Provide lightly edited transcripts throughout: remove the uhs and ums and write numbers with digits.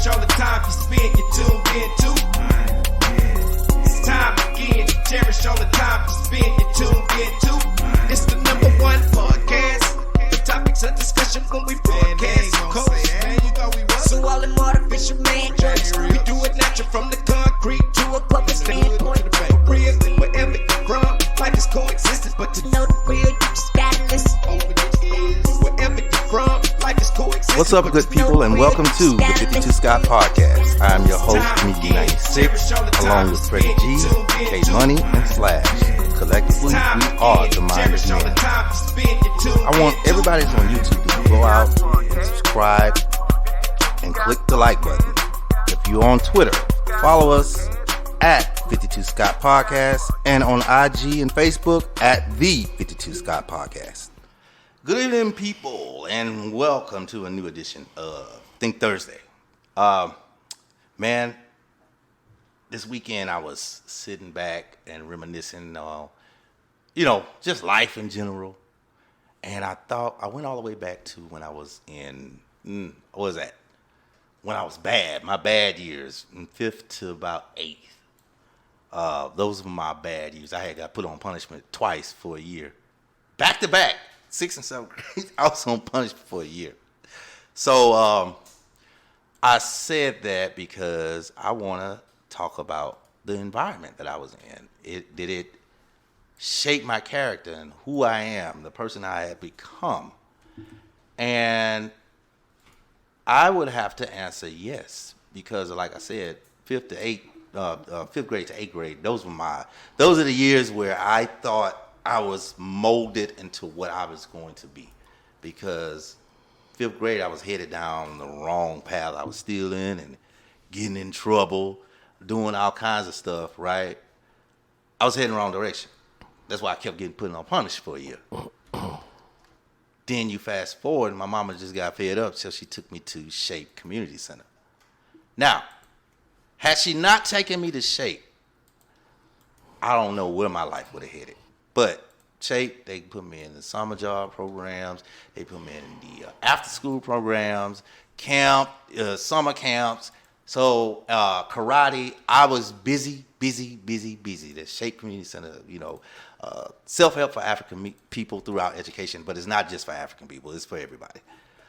cherish all the time you spend, you tuned in too. It's time again to cherish all the time you spend, you tuned in too. It's the number one podcast. The topics of discussion when we broadcast. So all them artificial man jokes, we do it natural from the concrete to a public standpoint. Real, wherever you're from, life is coexistence, but to know the real, you just gotta listen. Wherever you're from, life is coexistence. What's up, good people, and welcome to the 52 Scott Podcast. I'm your host, Mickey 96, along with Freddie G, K Money, and Slash. Collectively, we are the Minded Men. I want everybody that's on YouTube to go out and subscribe and click the like button. If you're on Twitter, follow us at 52 Scott Podcast and on IG and Facebook at the 52 Scott Podcast. Good evening, people, and welcome to a new edition of Think Thursday. Man, this weekend I was sitting back and reminiscing, just life in general. And I went all the way back to when I was in, when I was bad, my bad years, from 5th to about 8th. Those were my bad years. I got put on punishment twice for a year. Back to back, 6th and 7th grade, I was on punishment for a year. So I said that because I want to talk about the environment that I was in. Did it shape my character and who I am, the person I had become? And I would have to answer yes, because like I said, 5th grade to 8th grade, those are the years where I thought I was molded into what I was going to be. Because 5th grade, I was headed down the wrong path. I was stealing and getting in trouble, doing all kinds of stuff, right? I was heading the wrong direction. That's why I kept getting put on punishment for a year. Then you fast forward, and my mama just got fed up, so she took me to Shape Community Center. Now, had she not taken me to Shape, I don't know where my life would have headed. But Shape, they put me in the summer job programs, they put me in the after-school programs, summer camps. So karate, I was busy. The Shape Community Center, self-help for African people throughout education, but it's not just for African people, it's for everybody.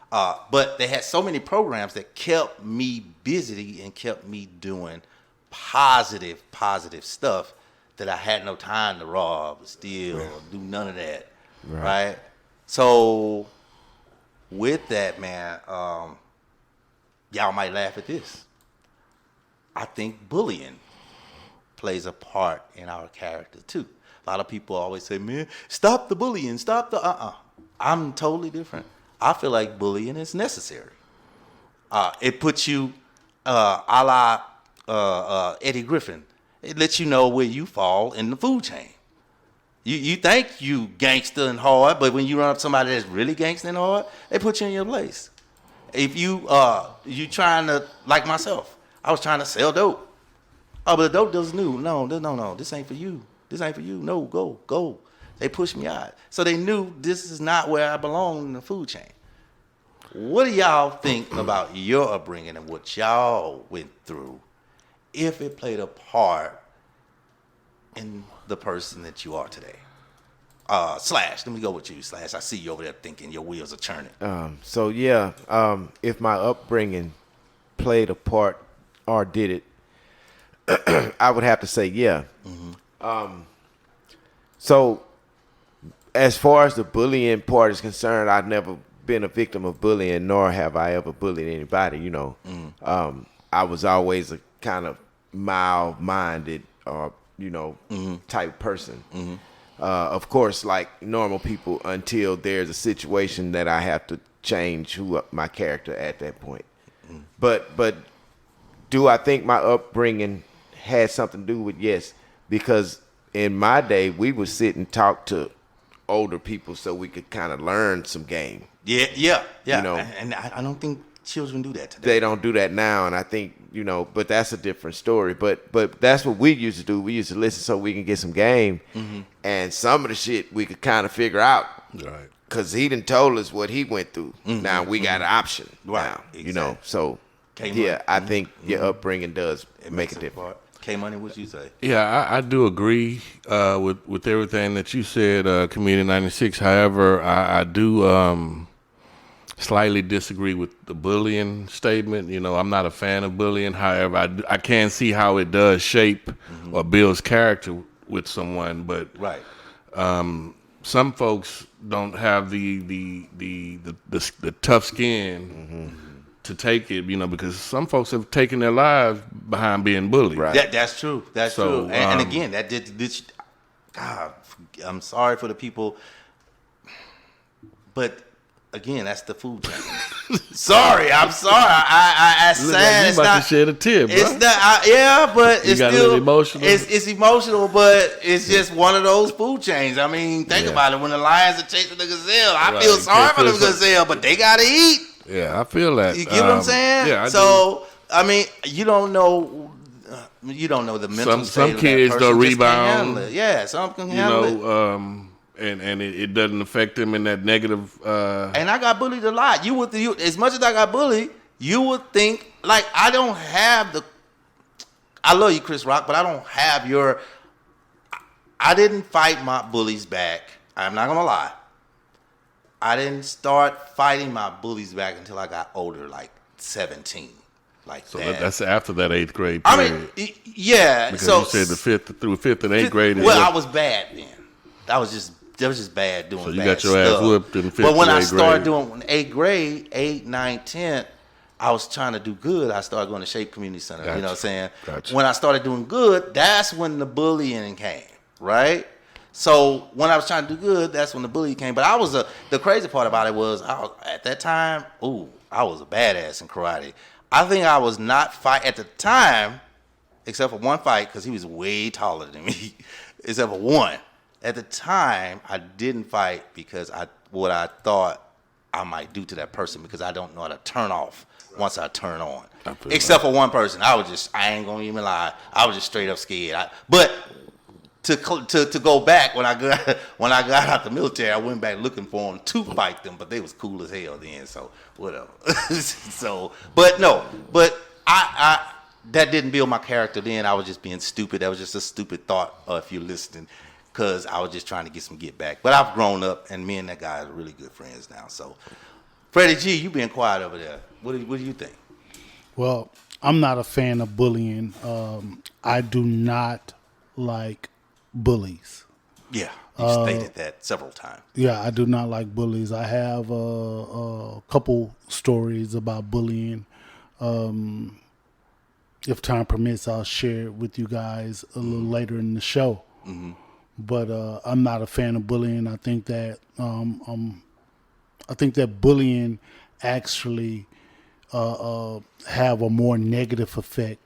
But they had so many programs that kept me busy and kept me doing positive stuff that I had no time to rob, steal, or do none of that, right? So with that, man, y'all might laugh at this. I think bullying plays a part in our character too. A lot of people always say, man, stop the bullying, stop the I'm totally different. I feel like bullying is necessary. It puts you a la Eddie Griffin. It lets you know where you fall in the food chain. You think you gangster and hard, but when you run up somebody that's really gangster and hard, they put you in your place. If you trying to, like myself, I was trying to sell dope. Oh, but the dope dealers knew, no, this ain't for you. This ain't for you. No, go. They pushed me out. So they knew this is not where I belong in the food chain. What do y'all think about your upbringing and what y'all went through, if it played a part in the person that you are today? Slash, let me go with you, Slash. I see you over there thinking your wheels are churning. If my upbringing played a part or did it, I would have to say yeah. Mm-hmm. So as far as the bullying part is concerned, I've never been a victim of bullying, nor have I ever bullied anybody, Mm-hmm. I was always a kind of mild-minded or, mm-hmm. type person. Mm-hmm. Of course, like normal people, until there's a situation that I have to change my character at that point. Mm-hmm. But do I think my upbringing had something to do with? Yes, because in my day, we would sit and talk to older people so we could kind of learn some game. Yeah. And I don't think children do that today. They don't do that now, and I think, but that's a different story. But that's what we used to do. We used to listen so we can get some game, mm-hmm. and some of the shit we could kind of figure out. Right. Because he done told us what he went through. Mm-hmm. Now we got an option. Right. Now, exactly. So Yeah, I think your upbringing does make a difference. K-Money, what you say? Yeah, I do agree with everything that you said, Comedian 96. However, I do slightly disagree with the bullying statement. You know, I'm not a fan of bullying. However, I can see how it does shape or builds character with someone. But Right. some folks don't have the tough skin to take it, you know, because some folks have taken their lives behind being bullied. Right. That's true. That's So, true. And again, that did this. God, I'm sorry for the people, but again, that's the food chain. Sorry, I'm sorry. I Look like sad. you It's about not. to shed a tear, bro. It's not. Yeah, but You it's got a still little emotional? It's emotional, but it's just one of those food chains. I mean, think Yeah. about it. When the lions are chasing the gazelle, I Right. feel sorry for the Can't feel gazelle, but they gotta eat. Yeah, I feel that. You get what I'm saying? Yeah, I so I mean, you don't know the mental state Some of kids that don't person, just can't rebound. handle it. Yeah, some can do. handle it. You know, and it doesn't affect them in that negative. And I got bullied a lot. You as much as I got bullied, you would think like I don't have the. I love you, Chris Rock, but I don't have your. I didn't fight my bullies back. I'm not gonna lie. I didn't start fighting my bullies back until I got older, like 17. Like So that. that's after that 8th grade I period. mean, yeah. because so you said the fifth and 8th grade. Well, I was bad then. That was just bad doing. So you bad got your ass stuff. whooped in 5th But when and I 8th started grade. doing 8th grade, 8, 9, 10, I was trying to do good. I started going to Shape Community Center. You know what I'm saying? Gotcha. When I started doing good, that's when the bullying came, right? So when I was trying to do good, that's when the bullying came. But the crazy part about it was at that time, I was a badass in karate. I think I was not fight at the time, except for one fight because he was way taller than me, except for one. At the time, I didn't fight because what I thought I might do to that person because I don't know how to turn off once I turn on. Except for one person, I ain't gonna even lie, I was just straight up scared. But to go back when I got out the military, I went back looking for them to fight them, but they was cool as hell then. So whatever. But I that didn't build my character then. I was just being stupid. That was just a stupid thought. If you're listening, because I was just trying to get some get back. But I've grown up, and me and that guy are really good friends now. So, Freddie G, you being quiet over there. What do you think? Well, I'm not a fan of bullying. I do not like bullies. Yeah, you stated that several times. Yeah, I do not like bullies. I have a couple stories about bullying. If time permits, I'll share it with you guys a little later in the show. Mm-hmm. But I'm not a fan of bullying. I think that bullying actually have a more negative effect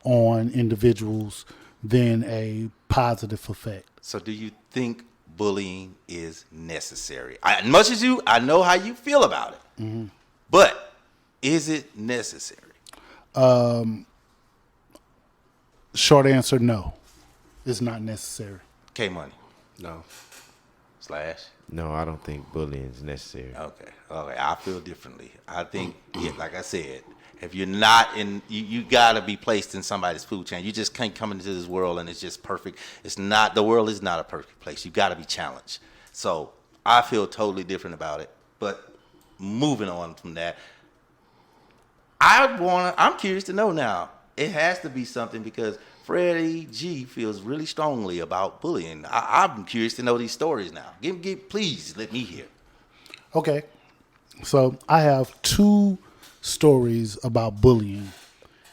on individuals than a positive effect. So do you think bullying is necessary? As much as I know how you feel about it. Mm-hmm. But is it necessary? Short answer, no. It's not necessary. K-Money. No. Slash. No, I don't think bullying is necessary. Okay. I feel differently. I think, like I said, if you're not in, you got to be placed in somebody's food chain. You just can't come into this world and it's just perfect. The world is not a perfect place. You got to be challenged. So I feel totally different about it. But moving on from that, I'm curious to know now. It has to be something because Freddie G feels really strongly about bullying. I'm curious to know these stories now. Please let me hear. Okay. So I have 2 stories about bullying.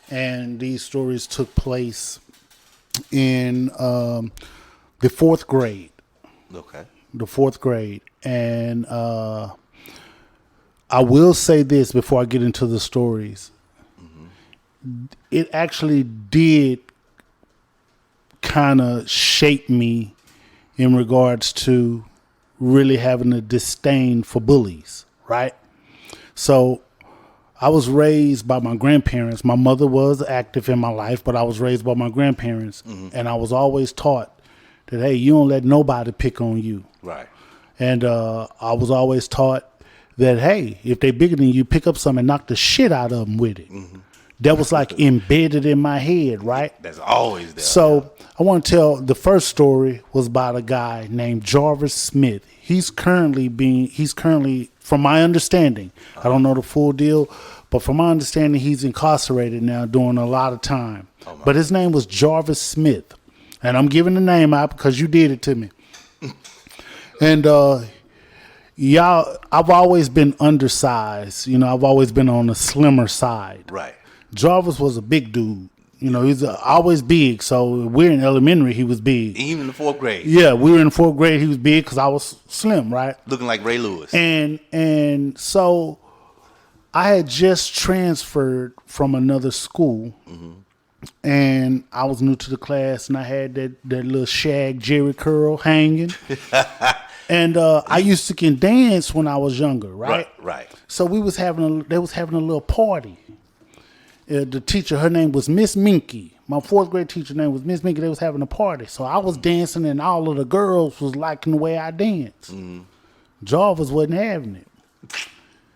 And these stories took place in the 4th grade. Okay. The 4th grade. And I will say this before I get into the stories. It actually did kind of shape me in regards to really having a disdain for bullies, right? So I was raised by my grandparents. My mother was active in my life, but I was raised by my grandparents. Mm-hmm. And I was always taught that, hey, you don't let nobody pick on you. Right. And I was always taught that, hey, if they bigger than you, pick up something and knock the shit out of them with it. Mm-hmm. that was like embedded in my head, right? That's always there. So I want to tell the first story was about a guy named Jarvis Smith. He's currently, from my understanding, I don't know the full deal, but from my understanding, he's incarcerated now, doing a lot of time. But his name was Jarvis Smith, and I'm giving the name out because you did it to me. And y'all, I've always been undersized. You know, I've always been on the slimmer side. Right. Jarvis was a big dude. You know, he's always big. So we're in elementary, he was big. Even in the 4th grade. Yeah, we were in 4th grade, he was big because I was slim, right? Looking like Ray Lewis. And so I had just transferred from another school, and I was new to the class, and I had that little shag Jerry curl hanging. And I used to can dance when I was younger, right? Right. So they was having a little party. The teacher, her name was Miss Minky. My 4th grade teacher name was Miss Minky. They was having a party. So I was dancing, and all of the girls was liking the way I danced. Jarvis wasn't having it.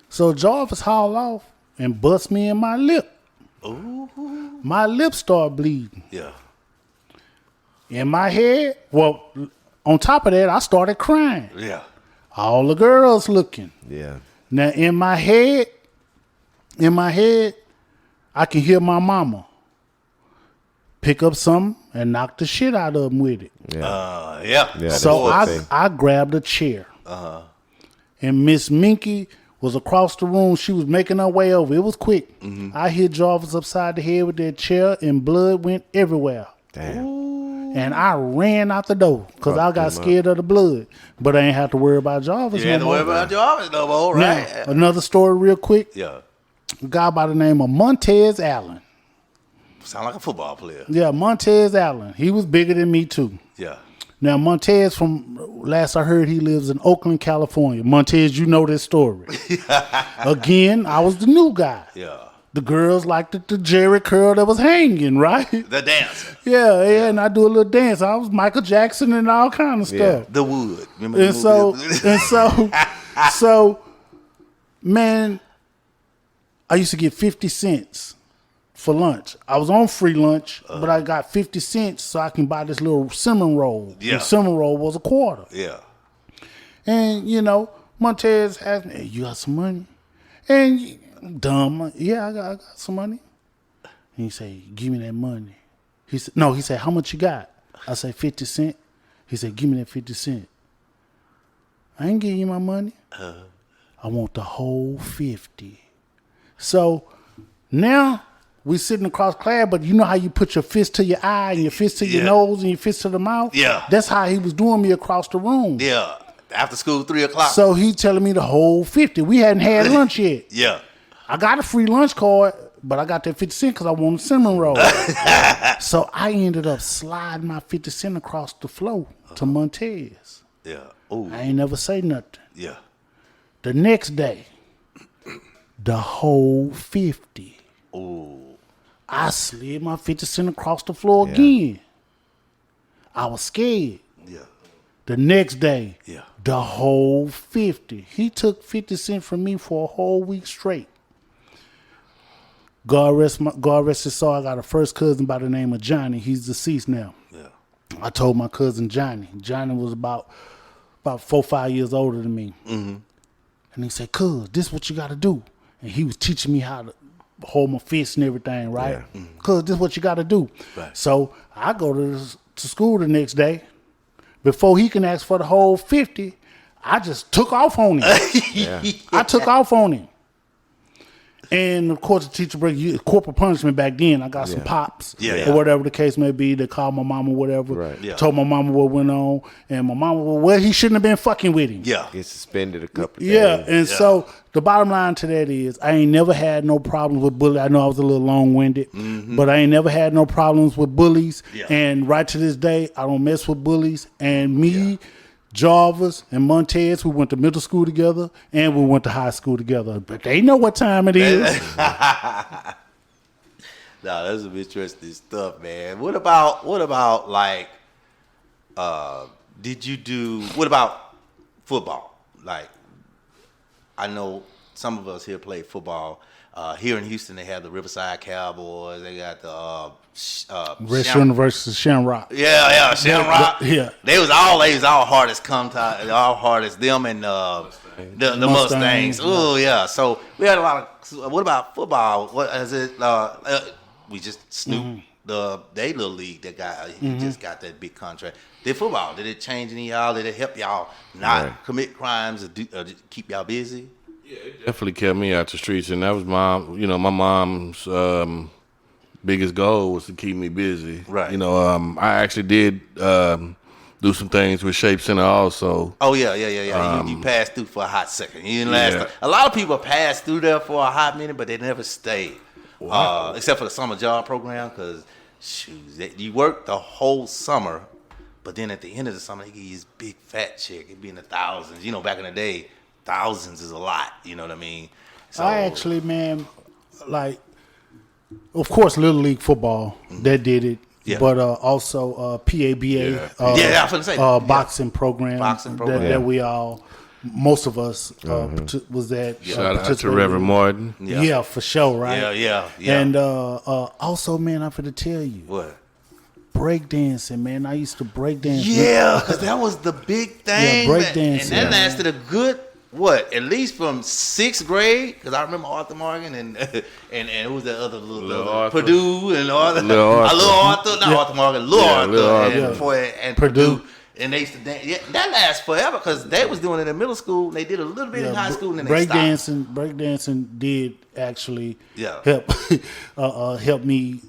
So Jarvis hauled off and bust me in my lip. Ooh. My lip started bleeding. Yeah. In my head, well, on top of that, I started crying. Yeah. All the girls looking. Yeah. Now in my head, I can hear my mama pick up something and knock the shit out of him with it. Yeah. Yeah. So that's I grabbed a chair. And Miss Minky was across the room. She was making her way over. It was quick. I hit Jarvis upside the head with that chair, and blood went everywhere. Damn. And I ran out the door because I got scared of the blood. But I ain't have to worry about Jarvis You ain't to worry about Jarvis no more, right? Now, another story real quick. Yeah. A guy by the name of Montez Allen. Sound like a football player. Yeah, Montez Allen. He was bigger than me too. Yeah. Now, Montez, from last I heard, he lives in Oakland, California. Montez, you know this story. Again, I was the new guy. Yeah. The girls liked the Jerry curl that was hanging, right? The dancer. Yeah, and I do a little dance. I was Michael Jackson and all kind of stuff. The Wood. Remember the And movie? so, man, I used to get 50 cents for lunch. I was on free lunch, but I got 50 cents so I can buy this little cinnamon roll. Yeah. The cinnamon roll was $0.25. Yeah. And, you know, Montez asked me, hey, you got some money? And dumb, yeah, I got some money. And he said, give me that money. He said, how much you got? I said, 50 cents. He said, give me that 50 cents. I ain't giving you my money. I want the whole 50. So now we sitting across class, but you know how you put your fist to your eye and your fist to your nose and your fist to the mouth? Yeah. That's how he was doing me across the room. Yeah. After school, 3 o'clock. So he telling me the whole 50. We hadn't had lunch yet. Yeah. I got a free lunch card, but I got that 50 cents because I wanted a cinnamon roll. So I ended up sliding my 50 cents across the floor to Montez. Yeah. Ooh. I ain't never say nothing. Yeah. The next day, the whole 50. Ooh. I slid my 50 cents across the floor again. I was scared. Yeah. The next day, Yeah. the whole 50. He took 50 cents from me for a whole week straight. God rest his soul. I got a first cousin by the name of Johnny. He's deceased now. Yeah. I told my cousin Johnny. Johnny was about 4 or 5 years older than me. Mm-hmm. And he said, cuz, this is what you got to do. And he was teaching me how to hold my fist and everything, right? Yeah. Cuz, this is what you got to do. Right. So I go to school the next day. Before he can ask for the whole 50, I just took off on him. I took off on him. And of course, the teacher corporal punishment back then. I got some pops or whatever the case may be. They called my mama, whatever. Right. Yeah. Told my mama what went on, and my mama, well, he shouldn't have been fucking with him. Yeah. Get suspended a couple of Yeah, days. and so the bottom line to that is I ain't never had no problems with bullies. I know I was a little long-winded, but I ain't never had no problems with bullies. Yeah. And right to this day, I don't mess with bullies. And me, Jarvis, and Montez, we went to middle school together, and we went to high school together. But they know what time it is. Nah, that's some interesting stuff, man. What about like what about football? Like, I know some of us here play football. Here in Houston, they have the Riverside Cowboys. They got the Richmond versus Shamrock. Shamrock. Yeah. They was all hard as all hard as them and the Mustangs. Oh yeah. So we had a lot of. What about football? What is it? We just Snoop. They little league that got he just got that big contract. Did football? Did it change any of y'all? Did it help y'all not commit crimes or keep y'all busy? Yeah, it definitely kept me out the streets, and that was my mom's biggest goal was to keep me busy. Right. I actually did do some things with Shape Center also. Oh yeah. You passed through for a hot second. You didn't last. A lot of people pass through there for a hot minute, but they never stayed. Wow. Except for the summer job program, because you work the whole summer, but then at the end of the summer they give you this big fat check. It'd be in the thousands. Back in the day, thousands is a lot. You know what I mean? So, I actually, man, of course, Little League football that did it. Yeah. But also PABA, I was gonna say boxing program, that we all. Most of us was that. Shout out to Reverend Martin. Yeah, for sure, right? Yeah. And also, man, I'm finna tell you. What? Breakdancing, man. I used to breakdance. Yeah, because that was the big thing. Yeah, breakdancing. And that lasted a good, at least from 6th grade? Because I remember Arthur Morgan and who was that other little Purdue and Arthur. Little Arthur. Not Arthur Morgan. Little Arthur. And Purdue. And they used to dance. Yeah, that lasts forever because they was doing it in middle school. And they did a little bit in high school, and then they stopped. Breakdancing did actually help me,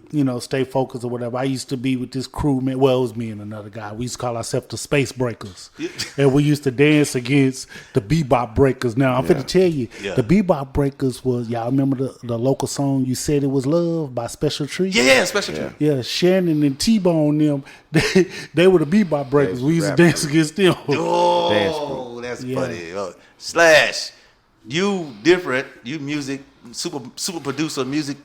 stay focused or whatever. I used to be with this crew, man. Well, it was me and another guy. We used to call ourselves the Space Breakers, and we used to dance against the Bebop Breakers. Now I'm finna tell you, the Bebop Breakers was y'all remember the local song "You Said It Was Love" by Special Treat? Yeah, Special Treat. Yeah, Shannon and T-Bone them, they were the Bebop Breakers. We used to dance against them. Oh, that's funny. Slash, you different. You music. Super producer of music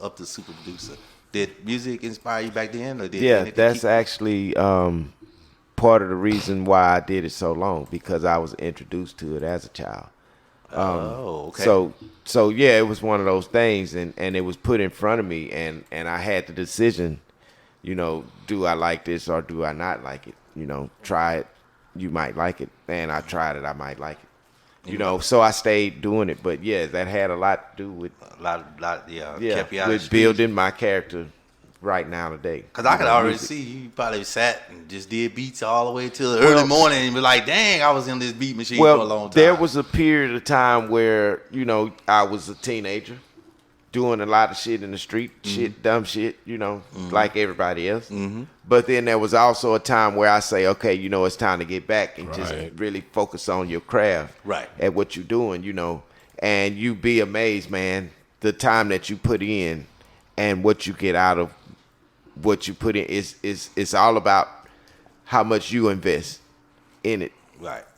up to super producer. Did music inspire you back then? Or did that's actually part of the reason why I did it so long, because I was introduced to it as a child. Okay. So it was one of those things, and it was put in front of me, and I had the decision, do I like this or do I not like it? Try it, you might like it, and I tried it, I might like it. So I stayed doing it, but that had a lot to do with kept you out with building my character right now today. Because I could already see you probably sat and just did beats all the way till the early morning and be like, dang, I was in this beat machine for a long time. There was a period of time where, I was a teenager doing a lot of shit in the street, dumb shit, like everybody else. Mm-hmm. But then there was also a time where I say, okay, it's time to get back and just really focus on your craft, at what you're doing, and you be amazed, man, the time that you put in and what you get out of what you put in is all about how much you invest in it,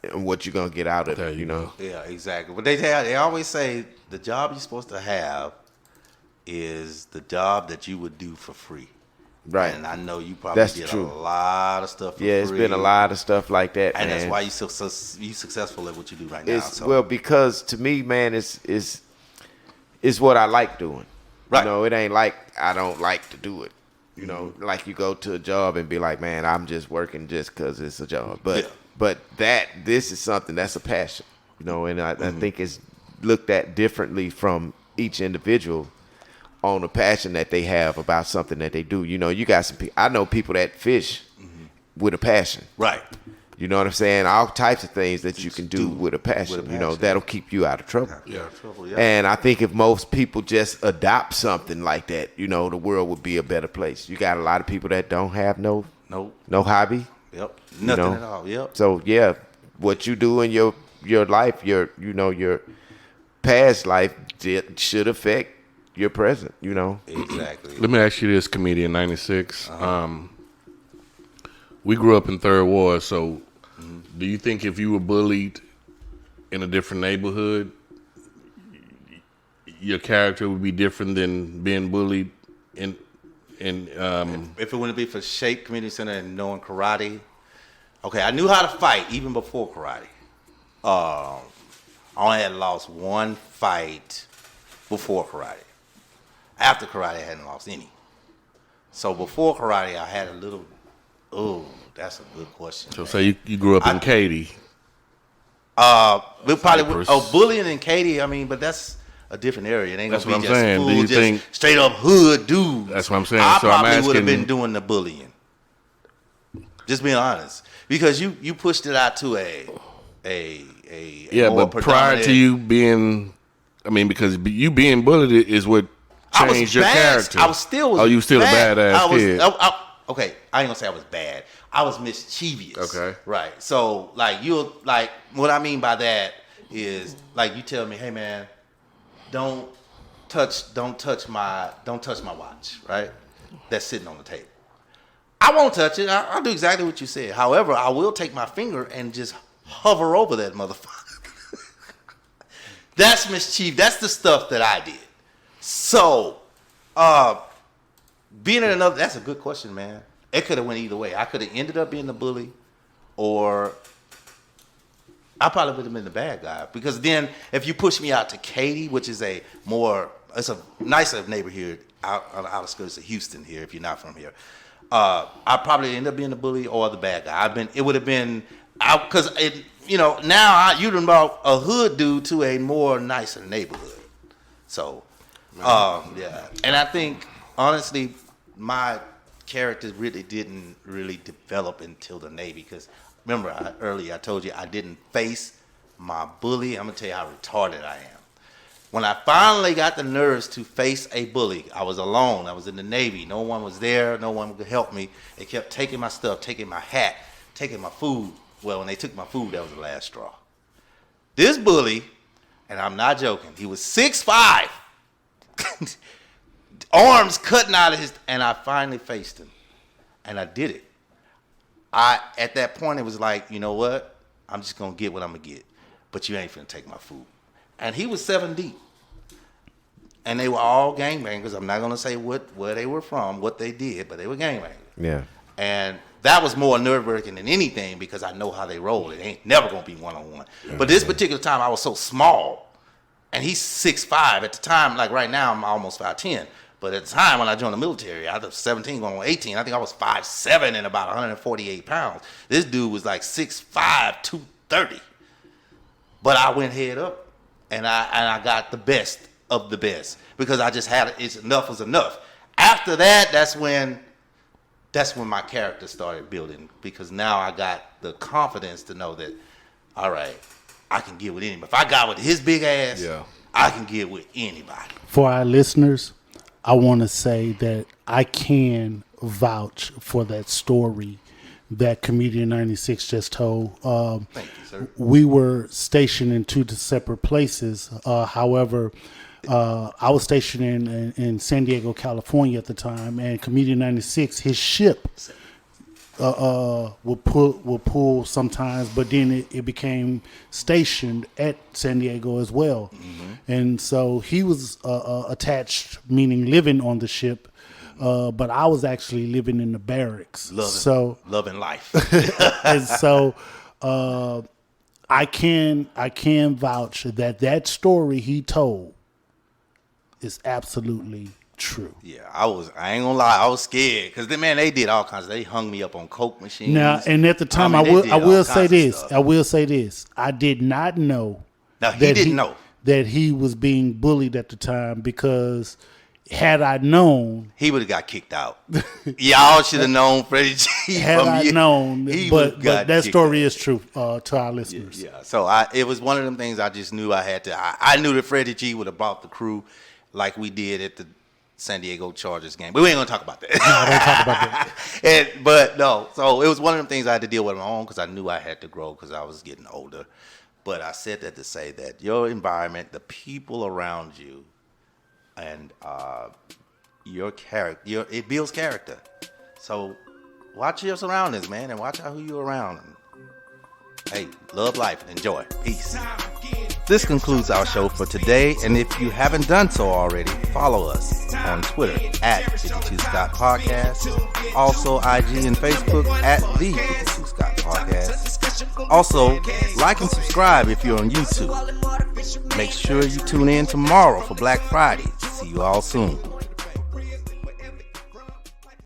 and what you're gonna get out of it, Yeah, exactly. But they always say the job you're supposed to have is the job that you would do for free. Right. And I know you probably did a lot of stuff for free. Yeah, it's been a lot of stuff like that, and man. that's why you successful at what you do right now. Well, because to me, man, it's what I like doing. Right. It ain't like I don't like to do it. Like you go to a job and be like, man, I'm just working just because it's a job. But this is something that's a passion. And I think it's looked at differently from each individual on the passion that they have about something that they do. You got some people. I know people that fish with a passion. Right. You know what I'm saying? All types of things that you can do with a passion. That'll keep you out of trouble. Yeah, trouble. Yeah. And I think if most people just adopt something like that, the world would be a better place. You got a lot of people that don't have no hobby. Yep. Nothing at all. Yep. So what you do in your life, your past life should affect your present, Exactly. Let me ask you this, Comedian 96. We grew up in Third Ward, so do you think if you were bullied in a different neighborhood, your character would be different than being bullied in if it wouldn't be for Shape Community Center and knowing karate? Okay, I knew how to fight even before karate. I only had lost one fight before karate. After karate, I hadn't lost any. So before karate, I had a little. Oh, that's a good question. So say you grew up in Katy. We probably Cypress. bullying in Katy. I mean, but that's a different area. It ain't That's gonna what be I'm just saying. full, Do you just think- straight up hood dudes. That's what I'm saying. I So I'm probably would have asking- been doing the bullying. Just being honest, because you pushed it out to a Yeah, more but prior to predominant- you being, I mean, because you being bullied is what I was changed your bad. character. I was still. Oh, you still bad. a badass kid. Okay, I ain't gonna say I was bad. I was mischievous. Okay. Right. So like what I mean by that is like you tell me, hey man, don't touch my watch, right? That's sitting on the table. I won't touch it. I'll do exactly what you said. However, I will take my finger and just hover over that motherfucker. That's mischief. That's the stuff that I did. So, being in another, that's a good question, man. It could have went either way. I could have ended up being the bully, or I probably would have been the bad guy. Because then, if you push me out to Katy, which is it's a nicer neighborhood out on the outskirts of Houston here, if you're not from here, I probably end up being the bully or the bad guy. It would have been, because now you done brought a hood dude to a more nicer neighborhood. So, yeah. And I think, honestly, my character really didn't develop until the Navy. Because remember, earlier I told you I didn't face my bully. I'm going to tell you how retarded I am. When I finally got the nerves to face a bully, I was alone. I was in the Navy. No one was there. No one could help me. They kept taking my stuff, taking my hat, taking my food. Well, when they took my food, that was the last straw. This bully, and I'm not joking, he was 6'5", arms cutting out of his, and I finally faced him, and I did it. At that point, it was like, you know what? I'm just gonna get what I'm gonna get, but you ain't finna take my food. And he was 7 deep, and they were all gangbangers. I'm not gonna say where they were from, what they did, but they were gangbangers. Yeah. And that was more nerve-wracking than anything because I know how they roll. It ain't never gonna be one-on-one. But this particular time, I was so small, and he's 6'5". At the time, like right now, I'm almost 5'10". But at the time when I joined the military, I was 17 going on 18. I think I was 5'7" and about 148 pounds. This dude was like 6'5", 230. But I went head up, and I got the best of the best because I just had it's enough was enough. After that, that's when my character started building because now I got the confidence to know that, all right, I can get with anybody. If I got with his big ass, I can get with anybody. For our listeners, I want to say that I can vouch for that story that Comedian 96 just told. Thank you, sir. We were stationed in two separate places. However, I was stationed in San Diego, California at the time, and Comedian 96, his ship will pull sometimes, but then it became stationed at San Diego as well. Mm-hmm. And so he was attached, meaning living on the ship, but I was actually living in the barracks. Loving life. And so I can vouch that story he told is absolutely true. Yeah, I ain't gonna lie, I was scared because they did all kinds. They hung me up on coke machines. Now, and at the time, I will say this. I did not know. Now he didn't know that he was being bullied at the time because had I known, he would have got kicked out. Y'all should have known Freddie G. Had I known, but that story is true to our listeners. Yeah. So it was one of them things I just knew I had to. I knew that Freddie G would have brought the crew like we did at the San Diego Chargers game. But we ain't gonna talk about that. No, don't talk about that. So it was one of them things I had to deal with on my own because I knew I had to grow because I was getting older. But I said that to say that your environment, the people around you, and your character, it builds character. So watch your surroundings, man, and watch out who you're around. Hey, love life and enjoy. Peace. This concludes our show for today, and if you haven't done so already, follow us on Twitter at 52 Scott Podcast, also IG and Facebook at the 52 Scott podcast. Also, like and subscribe if you're on YouTube. Make sure you tune in tomorrow for Black Friday. See you all soon.